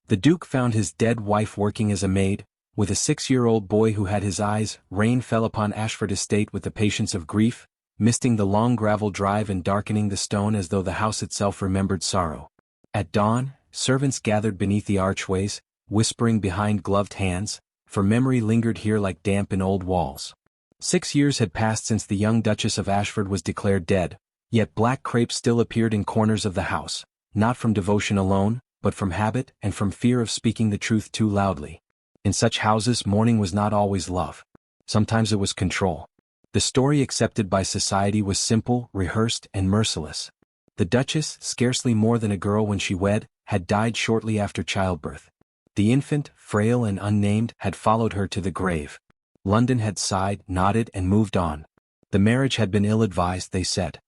The Duke found his dead wife working as a maid, with a 6-year-old boy who had his eyes. Rain fell upon Ashford Estate with the patience of grief, misting the long gravel drive and darkening the stone as though the house itself remembered sorrow. At dawn, servants gathered beneath the archways, whispering behind gloved hands, for memory lingered here like damp in old walls. 6 years had passed since the young Duchess of Ashford was declared dead, yet black crape still appeared in corners of the house, not from devotion alone, but from habit and from fear of speaking the truth too loudly. In such houses mourning was not always love. Sometimes it was control. The story accepted by society was simple, rehearsed, and merciless. The Duchess, scarcely more than a girl when she wed, had died shortly after childbirth. The infant, frail and unnamed, had followed her to the grave. London had sighed, nodded, and moved on. The marriage had been ill-advised, they said.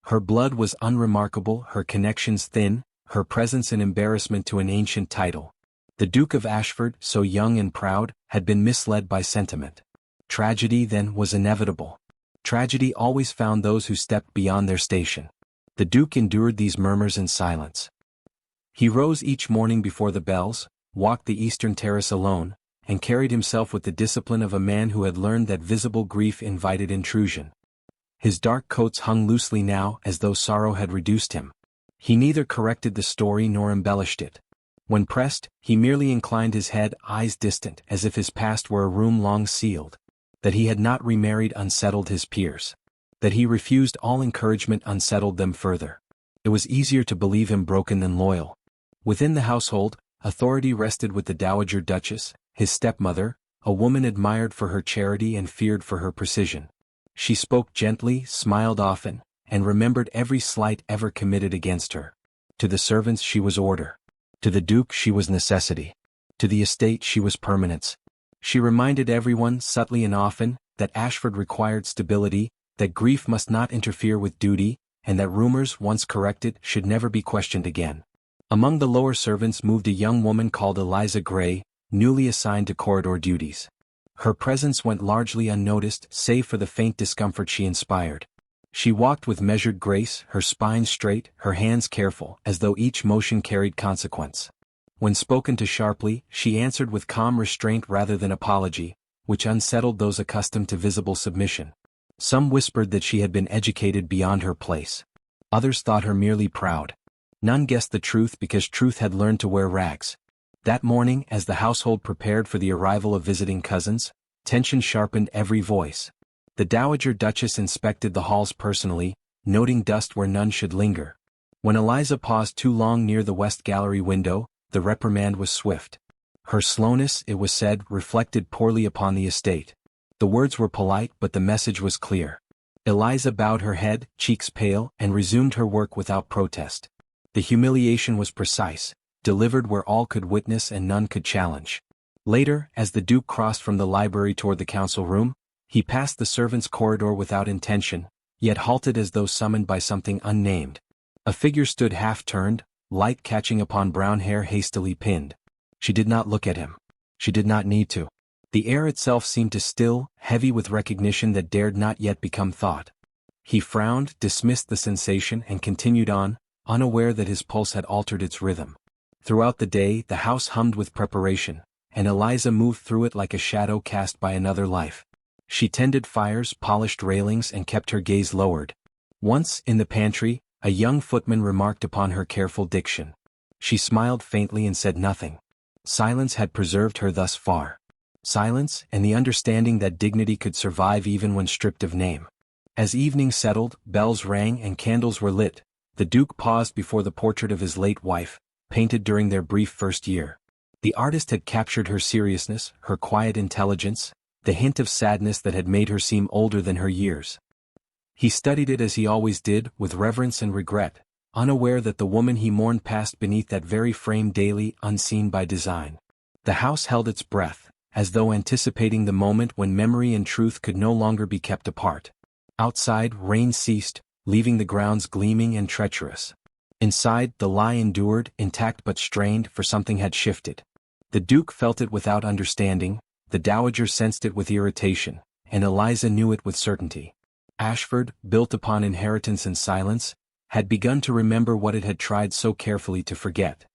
Her blood was unremarkable, her connections thin, her presence an embarrassment to an ancient title. The Duke of Ashford, so young and proud, had been misled by sentiment. Tragedy, then, was inevitable. Tragedy always found those who stepped beyond their station. The Duke endured these murmurs in silence. He rose each morning before the bells, walked the eastern terrace alone, and carried himself with the discipline of a man who had learned that visible grief invited intrusion. His dark coats hung loosely now as though sorrow had reduced him. He neither corrected the story nor embellished it. When pressed, he merely inclined his head, eyes distant, as if his past were a room long sealed. That he had not remarried unsettled his peers. That he refused all encouragement unsettled them further. It was easier to believe him broken than loyal. Within the household, authority rested with the Dowager Duchess, his stepmother, a woman admired for her charity and feared for her precision. She spoke gently, smiled often, and remembered every slight ever committed against her. To the servants she was order. To the Duke she was necessity. To the estate she was permanence. She reminded everyone, subtly and often, that Ashford required stability, that grief must not interfere with duty, and that rumors, once corrected, should never be questioned again. Among the lower servants moved a young woman called Eliza Gray, newly assigned to corridor duties. Her presence went largely unnoticed, save for the faint discomfort she inspired. She walked with measured grace, her spine straight, her hands careful, as though each motion carried consequence. When spoken to sharply, she answered with calm restraint rather than apology, which unsettled those accustomed to visible submission. Some whispered that she had been educated beyond her place. Others thought her merely proud. None guessed the truth because truth had learned to wear rags. That morning, as the household prepared for the arrival of visiting cousins, tension sharpened every voice. The Dowager Duchess inspected the halls personally, noting dust where none should linger. When Eliza paused too long near the west gallery window, the reprimand was swift. Her slowness, it was said, reflected poorly upon the estate. The words were polite but the message was clear. Eliza bowed her head, cheeks pale, and resumed her work without protest. The humiliation was precise, delivered where all could witness and none could challenge. Later, as the Duke crossed from the library toward the council room, he passed the servants' corridor without intention, yet halted as though summoned by something unnamed. A figure stood half-turned, light catching upon brown hair hastily pinned. She did not look at him. She did not need to. The air itself seemed to still, heavy with recognition that dared not yet become thought. He frowned, dismissed the sensation and continued on, unaware that his pulse had altered its rhythm. Throughout the day, the house hummed with preparation, and Eliza moved through it like a shadow cast by another life. She tended fires, polished railings, and kept her gaze lowered. Once, in the pantry, a young footman remarked upon her careful diction. She smiled faintly and said nothing. Silence had preserved her thus far. Silence, and the understanding that dignity could survive even when stripped of name. As evening settled, bells rang and candles were lit. The Duke paused before the portrait of his late wife, painted during their brief first year. The artist had captured her seriousness, her quiet intelligence, the hint of sadness that had made her seem older than her years. He studied it as he always did, with reverence and regret, unaware that the woman he mourned passed beneath that very frame daily, unseen by design. The house held its breath, as though anticipating the moment when memory and truth could no longer be kept apart. Outside, rain ceased, leaving the grounds gleaming and treacherous. Inside, the lie endured, intact but strained, for something had shifted. The Duke felt it without understanding, the Dowager sensed it with irritation, and Eliza knew it with certainty. Ashford, built upon inheritance and silence, had begun to remember what it had tried so carefully to forget.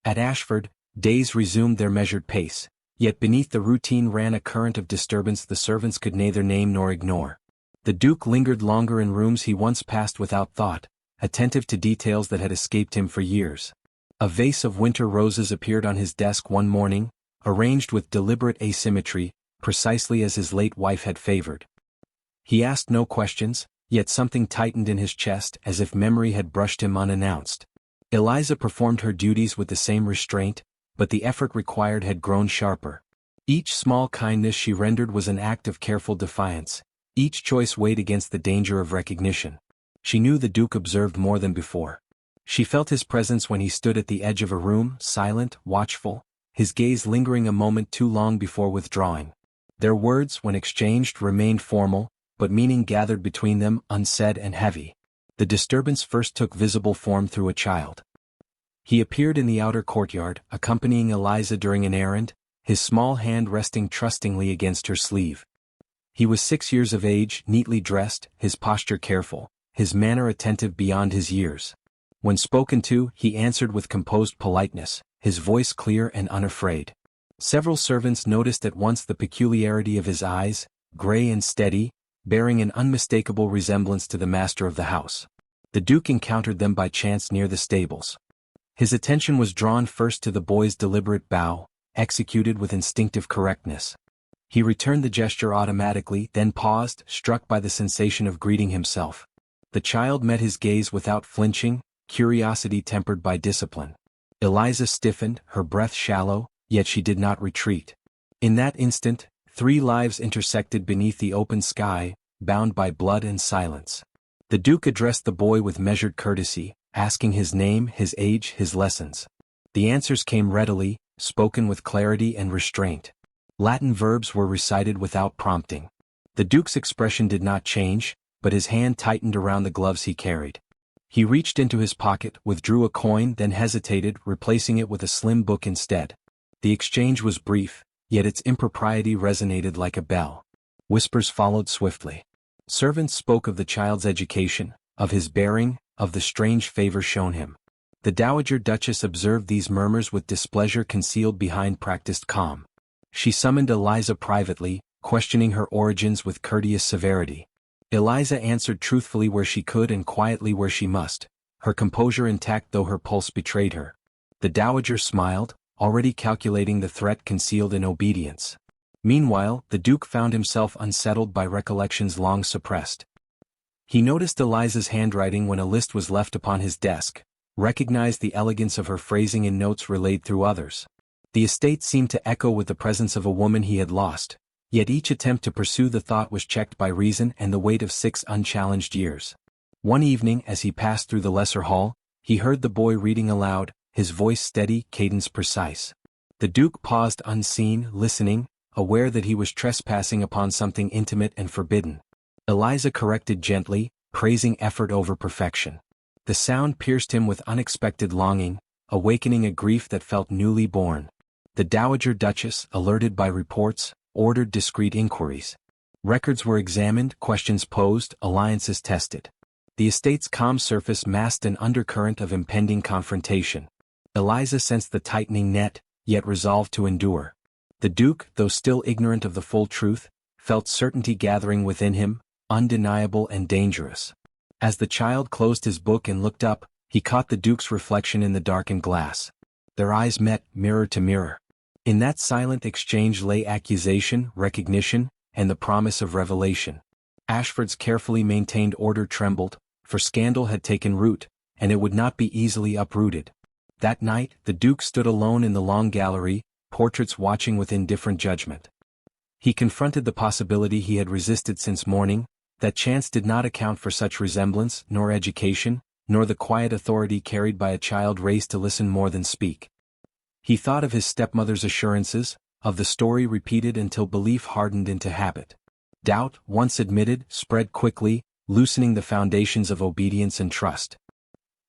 At Ashford, Days resumed their measured pace, yet beneath the routine ran a current of disturbance the servants could neither name nor ignore. The Duke lingered longer in rooms he once passed without thought, attentive to details that had escaped him for years. A vase of winter roses appeared on his desk one morning, arranged with deliberate asymmetry, precisely as his late wife had favored. He asked no questions, yet something tightened in his chest as if memory had brushed him unannounced. Eliza performed her duties with the same restraint, but the effort required had grown sharper. Each small kindness she rendered was an act of careful defiance, each choice weighed against the danger of recognition. She knew the Duke observed more than before. She felt his presence when he stood at the edge of a room, silent, watchful, his gaze lingering a moment too long before withdrawing. Their words, when exchanged, remained formal, but meaning gathered between them, unsaid and heavy. The disturbance first took visible form through a child. He appeared in the outer courtyard, accompanying Eliza during an errand, his small hand resting trustingly against her sleeve. He was 6 years of age, neatly dressed, his posture careful, his manner attentive beyond his years. When spoken to, he answered with composed politeness, his voice clear and unafraid. Several servants noticed at once the peculiarity of his eyes, gray and steady, bearing an unmistakable resemblance to the master of the house. The Duke encountered them by chance near the stables. His attention was drawn first to the boy's deliberate bow, executed with instinctive correctness. He returned the gesture automatically, then paused, struck by the sensation of greeting himself. The child met his gaze without flinching, curiosity tempered by discipline. Eliza stiffened, her breath shallow, yet she did not retreat. In that instant, 3 lives intersected beneath the open sky, bound by blood and silence. The Duke addressed the boy with measured courtesy, asking his name, his age, his lessons. The answers came readily, spoken with clarity and restraint. Latin verbs were recited without prompting. The Duke's expression did not change, but his hand tightened around the gloves he carried. He reached into his pocket, withdrew a coin, then hesitated, replacing it with a slim book instead. The exchange was brief, yet its impropriety resonated like a bell. Whispers followed swiftly. Servants spoke of the child's education, of his bearing, of the strange favor shown him. The Dowager Duchess observed these murmurs with displeasure concealed behind practiced calm. She summoned Eliza privately, questioning her origins with courteous severity. Eliza answered truthfully where she could and quietly where she must, her composure intact though her pulse betrayed her. The Dowager smiled, already calculating the threat concealed in obedience. Meanwhile, the Duke found himself unsettled by recollections long suppressed. He noticed Eliza's handwriting when a list was left upon his desk, recognized the elegance of her phrasing in notes relayed through others. The estate seemed to echo with the presence of a woman he had lost, yet each attempt to pursue the thought was checked by reason and the weight of 6 unchallenged years. One evening, as he passed through the lesser hall, he heard the boy reading aloud, his voice steady, cadence precise. The Duke paused unseen, listening, aware that he was trespassing upon something intimate and forbidden. Eliza corrected gently, praising effort over perfection. The sound pierced him with unexpected longing, awakening a grief that felt newly born. The Dowager Duchess, alerted by reports, ordered discreet inquiries. Records were examined, questions posed, alliances tested. The estate's calm surface masked an undercurrent of impending confrontation. Eliza sensed the tightening net, yet resolved to endure. The Duke, though still ignorant of the full truth, felt certainty gathering within him, undeniable and dangerous. As the child closed his book and looked up, he caught the Duke's reflection in the darkened glass. Their eyes met, mirror to mirror. In that silent exchange lay accusation, recognition, and the promise of revelation. Ashford's carefully maintained order trembled, for scandal had taken root, and it would not be easily uprooted. That night, the Duke stood alone in the long gallery, portraits watching with indifferent judgment. He confronted the possibility he had resisted since morning, that chance did not account for such resemblance, nor education, nor the quiet authority carried by a child raised to listen more than speak. He thought of his stepmother's assurances, of the story repeated until belief hardened into habit. Doubt, once admitted, spread quickly, loosening the foundations of obedience and trust.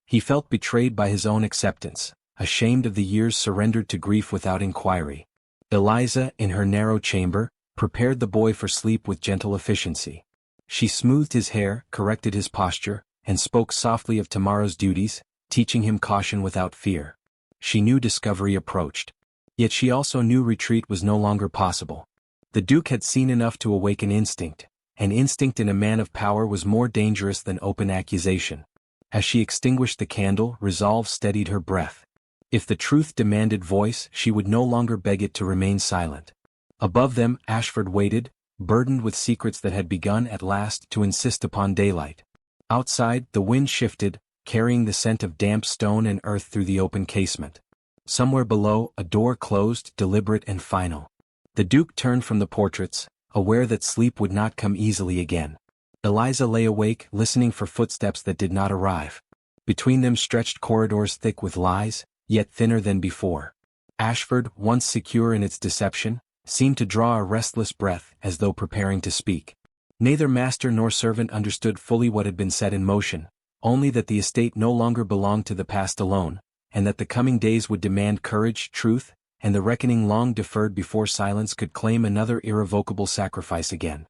He felt betrayed by his own acceptance, ashamed of the years surrendered to grief without inquiry. Eliza, in her narrow chamber, prepared the boy for sleep with gentle efficiency. She smoothed his hair, corrected his posture, and spoke softly of tomorrow's duties, teaching him caution without fear. She knew discovery approached. Yet she also knew retreat was no longer possible. The Duke had seen enough to awaken instinct, and instinct in a man of power was more dangerous than open accusation. As she extinguished the candle, resolve steadied her breath. If the truth demanded voice, she would no longer beg it to remain silent. Above them, Ashford waited, burdened with secrets that had begun at last to insist upon daylight. Outside, the wind shifted, carrying the scent of damp stone and earth through the open casement. Somewhere below, a door closed, deliberate and final. The Duke turned from the portraits, aware that sleep would not come easily again. Eliza lay awake, listening for footsteps that did not arrive. Between them stretched corridors thick with lies, yet thinner than before. Ashford, once secure in its deception, seemed to draw a restless breath as though preparing to speak. Neither master nor servant understood fully what had been set in motion, only that the estate no longer belonged to the past alone, and that the coming days would demand courage, truth, and the reckoning long deferred before silence could claim another irrevocable sacrifice again.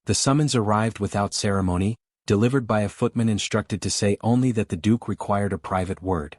The summons arrived without ceremony, delivered by a footman instructed to say only that the Duke required a private word.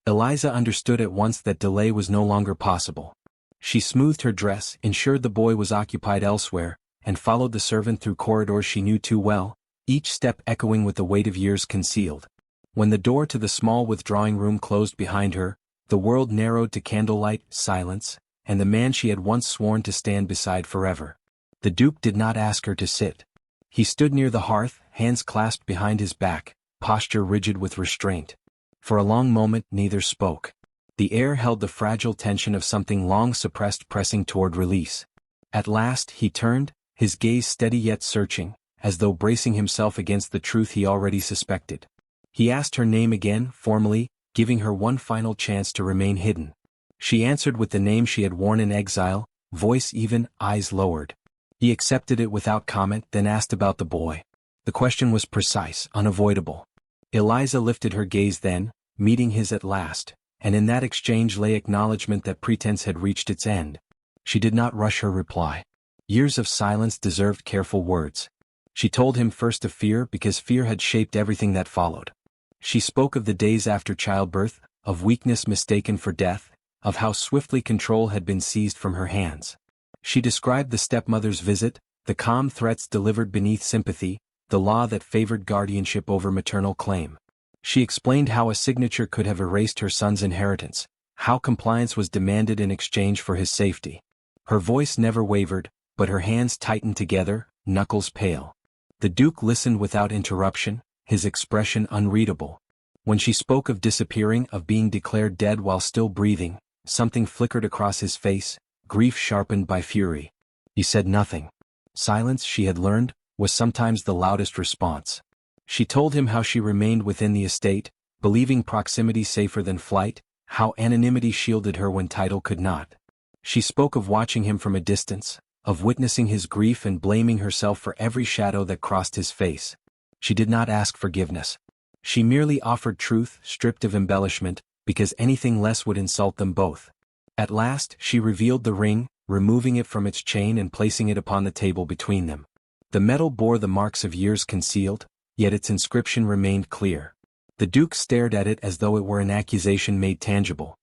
Eliza understood at once that delay was no longer possible. She smoothed her dress, ensured the boy was occupied elsewhere, and followed the servant through corridors she knew too well, each step echoing with the weight of years concealed. When the door to the small withdrawing room closed behind her, the world narrowed to candlelight, silence, and the man she had once sworn to stand beside forever. The Duke did not ask her to sit. He stood near the hearth, hands clasped behind his back, posture rigid with restraint. For a long moment neither spoke. The air held the fragile tension of something long suppressed pressing toward release. At last he turned, his gaze steady yet searching, as though bracing himself against the truth he already suspected. He asked her name again, formally, giving her one final chance to remain hidden. She answered with the name she had worn in exile, voice even, eyes lowered. He accepted it without comment, then asked about the boy. The question was precise, unavoidable. Eliza lifted her gaze then, meeting his at last, and in that exchange lay acknowledgment that pretense had reached its end. She did not rush her reply. Years of silence deserved careful words. She told him first of fear because fear had shaped everything that followed. She spoke of the days after childbirth, of weakness mistaken for death, of how swiftly control had been seized from her hands. She described the stepmother's visit, the calm threats delivered beneath sympathy, the law that favored guardianship over maternal claim. She explained how a signature could have erased her son's inheritance, how compliance was demanded in exchange for his safety. Her voice never wavered, but her hands tightened together, knuckles pale. The Duke listened without interruption, his expression unreadable. When she spoke of disappearing, of being declared dead while still breathing, something flickered across his face, grief sharpened by fury. He said nothing. Silence, she had learned, was sometimes the loudest response. She told him how she remained within the estate, believing proximity safer than flight, how anonymity shielded her when title could not. She spoke of watching him from a distance, of witnessing his grief and blaming herself for every shadow that crossed his face. She did not ask forgiveness. She merely offered truth, stripped of embellishment, because anything less would insult them both. At last, she revealed the ring, removing it from its chain and placing it upon the table between them. The metal bore the marks of years concealed, yet its inscription remained clear. The Duke stared at it as though it were an accusation made tangible.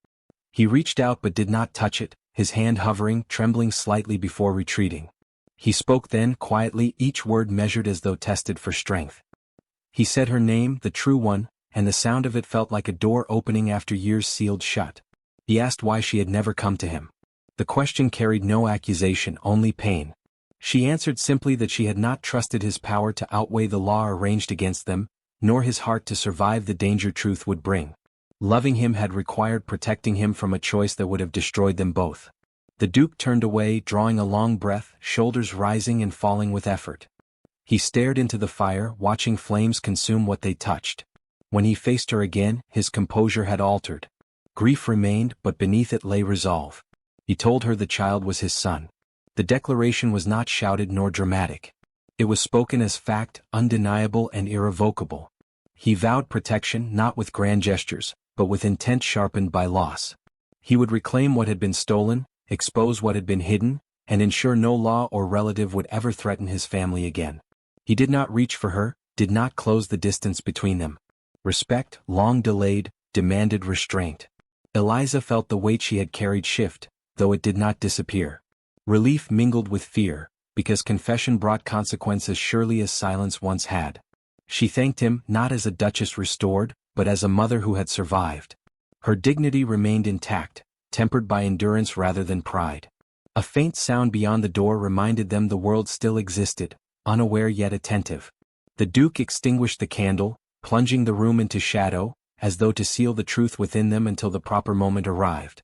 He reached out but did not touch it, his hand hovering, trembling slightly before retreating. He spoke then, quietly, each word measured as though tested for strength. He said her name, the true one, and the sound of it felt like a door opening after years sealed shut. He asked why she had never come to him. The question carried no accusation, only pain. She answered simply that she had not trusted his power to outweigh the law arranged against them, nor his heart to survive the danger truth would bring. Loving him had required protecting him from a choice that would have destroyed them both. The Duke turned away, drawing a long breath, shoulders rising and falling with effort. He stared into the fire, watching flames consume what they touched. When he faced her again, his composure had altered. Grief remained, but beneath it lay resolve. He told her the child was his son. The declaration was not shouted nor dramatic. It was spoken as fact, undeniable and irrevocable. He vowed protection not with grand gestures, but with intent sharpened by loss. He would reclaim what had been stolen, expose what had been hidden, and ensure no law or relative would ever threaten his family again. He did not reach for her, did not close the distance between them. Respect, long delayed, demanded restraint. Eliza felt the weight she had carried shift, though it did not disappear. Relief mingled with fear, because confession brought consequence as surely as silence once had. She thanked him not as a duchess restored, but as a mother who had survived. Her dignity remained intact, tempered by endurance rather than pride. A faint sound beyond the door reminded them the world still existed, unaware yet attentive. The Duke extinguished the candle, plunging the room into shadow, as though to seal the truth within them until the proper moment arrived.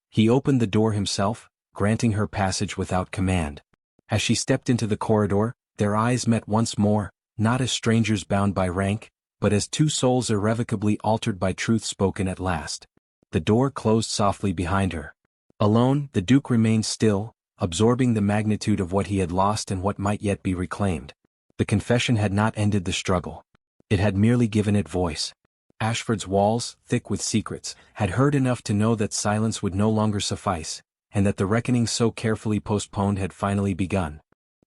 He opened the door himself, granting her passage without command. As she stepped into the corridor, their eyes met once more, not as strangers bound by rank, but as two souls irrevocably altered by truth spoken at last. The door closed softly behind her. Alone, the Duke remained still, absorbing the magnitude of what he had lost and what might yet be reclaimed. The confession had not ended the struggle. It had merely given it voice. Ashford's walls, thick with secrets, had heard enough to know that silence would no longer suffice, and that the reckoning so carefully postponed had finally begun.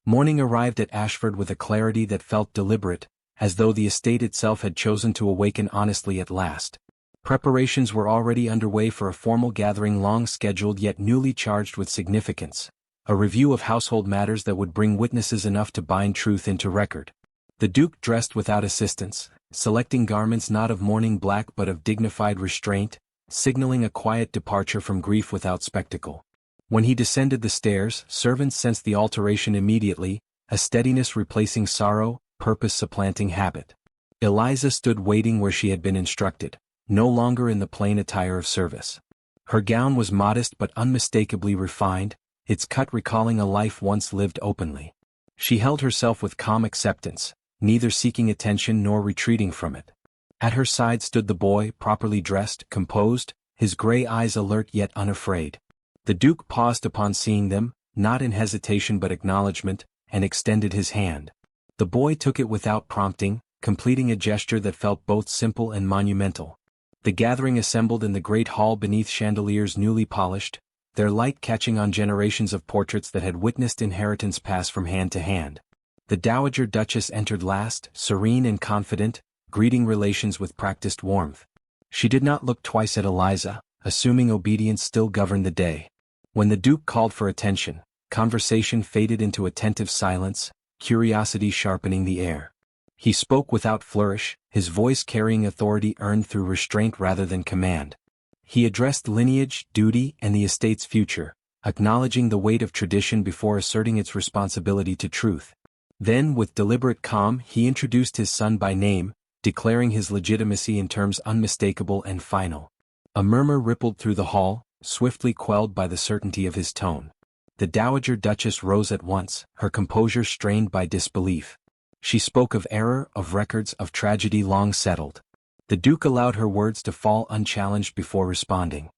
Morning arrived at Ashford with a clarity that felt deliberate, as though the estate itself had chosen to awaken honestly at last. Preparations were already underway for a formal gathering long scheduled yet newly charged with significance, a review of household matters that would bring witnesses enough to bind truth into record. The Duke dressed without assistance, selecting garments not of mourning black but of dignified restraint, signaling a quiet departure from grief without spectacle. When he descended the stairs, servants sensed the alteration immediately, a steadiness replacing sorrow, purpose supplanting habit. Eliza stood waiting where she had been instructed, no longer in the plain attire of service. Her gown was modest but unmistakably refined, its cut recalling a life once lived openly. She held herself with calm acceptance, neither seeking attention nor retreating from it. At her side stood the boy, properly dressed, composed, his gray eyes alert yet unafraid. The Duke paused upon seeing them, not in hesitation but acknowledgement, and extended his hand. The boy took it without prompting, completing a gesture that felt both simple and monumental. The gathering assembled in the great hall beneath chandeliers newly polished, their light catching on generations of portraits that had witnessed inheritance pass from hand to hand. The Dowager Duchess entered last, serene and confident, greeting relations with practiced warmth. She did not look twice at Eliza, assuming obedience still governed the day. When the Duke called for attention, conversation faded into attentive silence, curiosity sharpening the air. He spoke without flourish, his voice carrying authority earned through restraint rather than command. He addressed lineage, duty, and the estate's future, acknowledging the weight of tradition before asserting its responsibility to truth. Then, with deliberate calm, he introduced his son by name, declaring his legitimacy in terms unmistakable and final. A murmur rippled through the hall, swiftly quelled by the certainty of his tone. The Dowager Duchess rose at once, her composure strained by disbelief. She spoke of error, of records, of tragedy long settled. The Duke allowed her words to fall unchallenged before responding.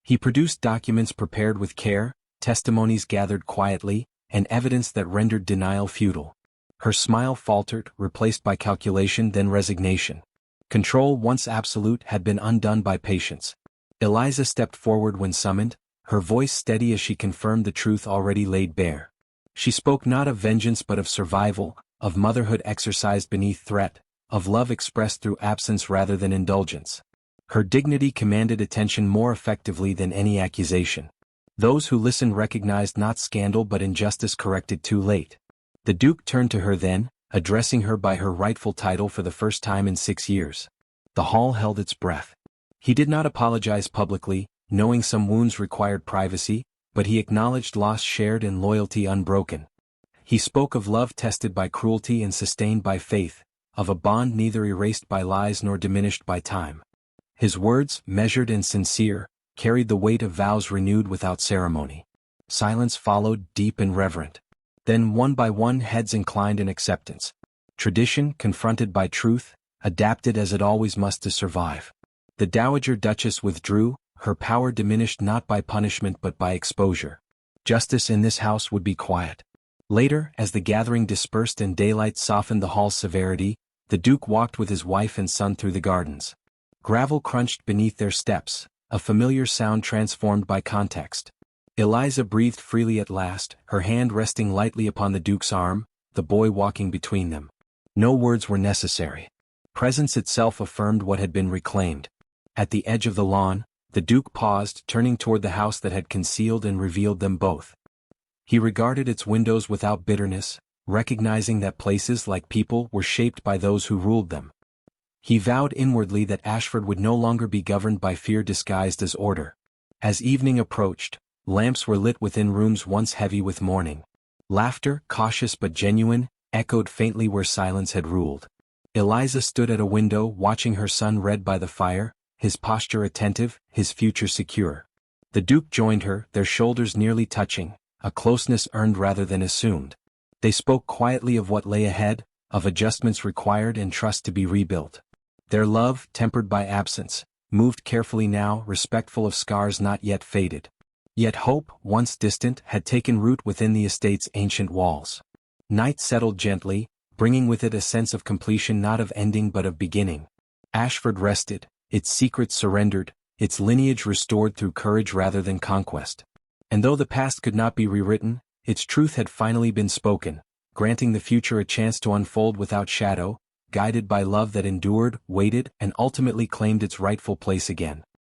He produced documents prepared with care, testimonies gathered quietly, and evidence that rendered denial futile. Her smile faltered, replaced by calculation then resignation. Control once absolute had been undone by patience. Eliza stepped forward when summoned, her voice steady as she confirmed the truth already laid bare. She spoke not of vengeance but of survival, of motherhood exercised beneath threat, of love expressed through absence rather than indulgence. Her dignity commanded attention more effectively than any accusation. Those who listened recognized not scandal but injustice corrected too late. The Duke turned to her then, addressing her by her rightful title for the first time in 6 years. The hall held its breath. He did not apologize publicly, knowing some wounds required privacy, but he acknowledged loss shared and loyalty unbroken. He spoke of love tested by cruelty and sustained by faith, of a bond neither erased by lies nor diminished by time. His words, measured and sincere, carried the weight of vows renewed without ceremony. Silence followed, deep and reverent. Then one by one heads inclined in acceptance. Tradition, confronted by truth, adapted as it always must to survive. The Dowager Duchess withdrew, her power diminished not by punishment but by exposure. Justice in this house would be quiet. Later, as the gathering dispersed and daylight softened the hall's severity, the Duke walked with his wife and son through the gardens. Gravel crunched beneath their steps, a familiar sound transformed by context. Eliza breathed freely at last, her hand resting lightly upon the Duke's arm, the boy walking between them. No words were necessary. Presence itself affirmed what had been reclaimed. At the edge of the lawn, The Duke paused, turning toward the house that had concealed and revealed them both. He regarded its windows without bitterness, recognizing that places like people were shaped by those who ruled them. He vowed inwardly that Ashford would no longer be governed by fear disguised as order. As evening approached, lamps were lit within rooms once heavy with mourning. Laughter, cautious but genuine, echoed faintly where silence had ruled. Eliza stood at a window watching her son read by the fire, his posture attentive, his future secure. The Duke joined her, their shoulders nearly touching, a closeness earned rather than assumed. They spoke quietly of what lay ahead, of adjustments required and trust to be rebuilt. Their love, tempered by absence, moved carefully now, respectful of scars not yet faded. Yet hope, once distant, had taken root within the estate's ancient walls. Night settled gently, bringing with it a sense of completion, not of ending but of beginning. Ashford rested, its secrets surrendered, its lineage restored through courage rather than conquest. And though the past could not be rewritten, its truth had finally been spoken, granting the future a chance to unfold without shadow, guided by love that endured, waited, and ultimately claimed its rightful place again.